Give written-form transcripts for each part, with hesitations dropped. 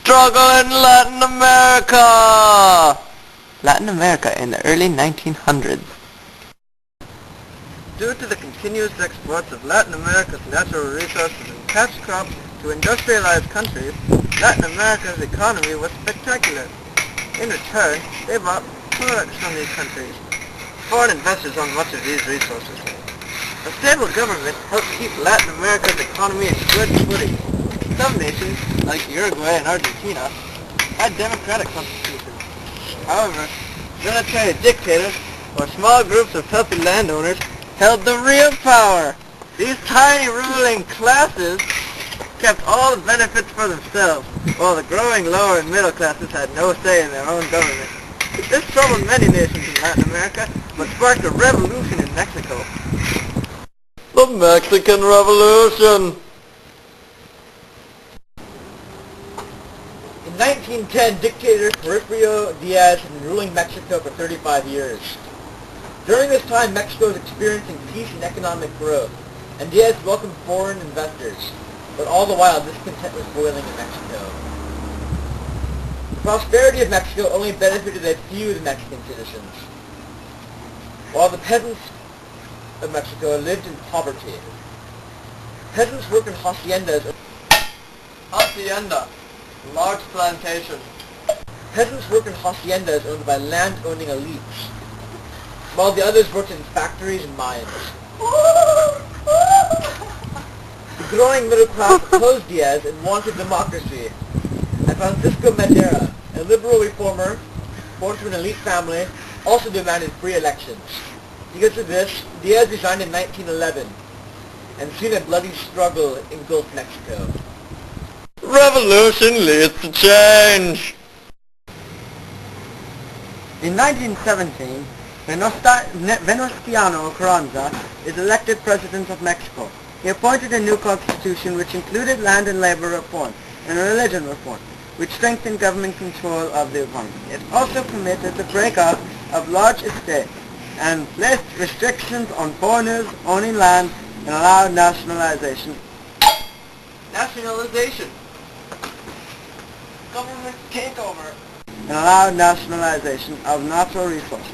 Struggle in Latin America! Latin America in the early 1900s. Due to the continuous exports of Latin America's natural resources and cash crops to industrialized countries, Latin America's economy was spectacular. In return, they bought products from these countries. Foreign investors own much of these resources. A stable government helped keep Latin America's economy in good footing. Some nations, like Uruguay and Argentina, had democratic constitutions. However, military dictators or small groups of healthy landowners held the real power. These tiny ruling classes kept all the benefits for themselves, while the growing lower and middle classes had no say in their own government. This troubled many nations in Latin America, but sparked a revolution in Mexico. The Mexican Revolution! In 1910, dictator Porfirio Diaz had been ruling Mexico for 35 years. During this time, Mexico was experiencing peace and economic growth, and Diaz welcomed foreign investors. But all the while, discontent was boiling in Mexico. The prosperity of Mexico only benefited a few of the Mexican citizens, while the peasants of Mexico lived in poverty. Peasants worked in haciendas. Hacienda, large plantation. Peasants worked in haciendas owned by land-owning elites, while the others worked in factories and mines. The growing middle class opposed Diaz and wanted democracy. And Francisco Madero, a liberal reformer born to an elite family, also demanded free elections. Because of this, Diaz resigned in 1911, and soon a bloody struggle engulfed Mexico. Revolution leads to change! In 1917, Venustiano Carranza is elected president of Mexico. He appointed a new constitution which included land and labor reform and religion reform, which strengthened government control of the economy. It also permitted the breakup of large estates and placed restrictions on foreigners owning land and allowed nationalization. Government takeover. And allowed nationalization of natural resources.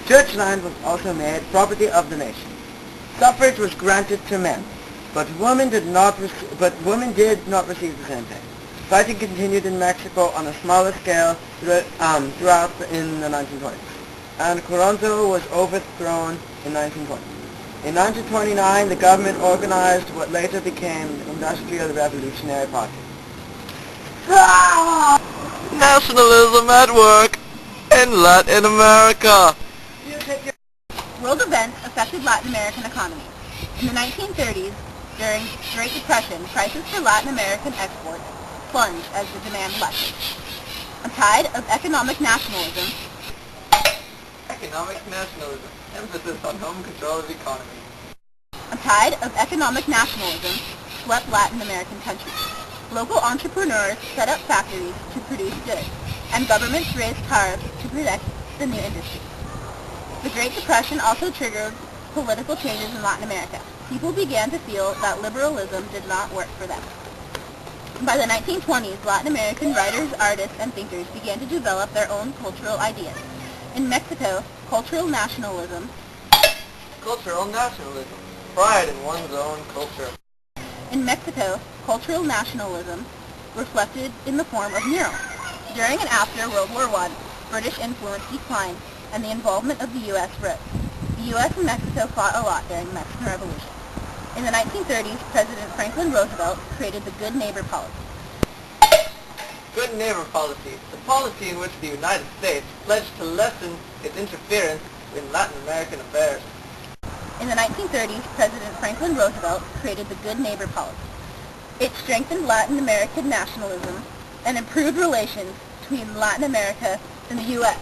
Church land was also made property of the nation. Suffrage was granted to men, but women did not receive the same pay. Fighting continued in Mexico on a smaller scale throughout in the 1920s, and Carranza was overthrown in 1920. In 1929, the government organized what later became the Industrial Revolutionary Party. Nationalism at work in Latin America. World events affected Latin American economy. In the 1930s, during the Great Depression, prices for Latin American exports plunged as the demand lessened. A tide of economic nationalism. Emphasis on home control of the economy. A tide of economic nationalism swept Latin American countries. Local entrepreneurs set up factories to produce goods, and governments raised tariffs to protect the new industry. The Great Depression also triggered political changes in Latin America. People began to feel that liberalism did not work for them. By the 1920s, Latin American writers, artists, and thinkers began to develop their own cultural ideas. In Mexico, cultural nationalism, pride in one's own culture. In Mexico, cultural nationalism reflected in the form of murals. During and after World War I, British influence declined, and the involvement of the U.S. rose. The U.S. and Mexico fought a lot during the Mexican Revolution. In the 1930s, President Franklin Roosevelt created the Good Neighbor Policy. Good Neighbor Policy, the policy in which the United States pledged to lessen its interference in Latin American affairs. In the 1930s, President Franklin Roosevelt created the Good Neighbor Policy. It strengthened Latin American nationalism and improved relations between Latin America and the U.S.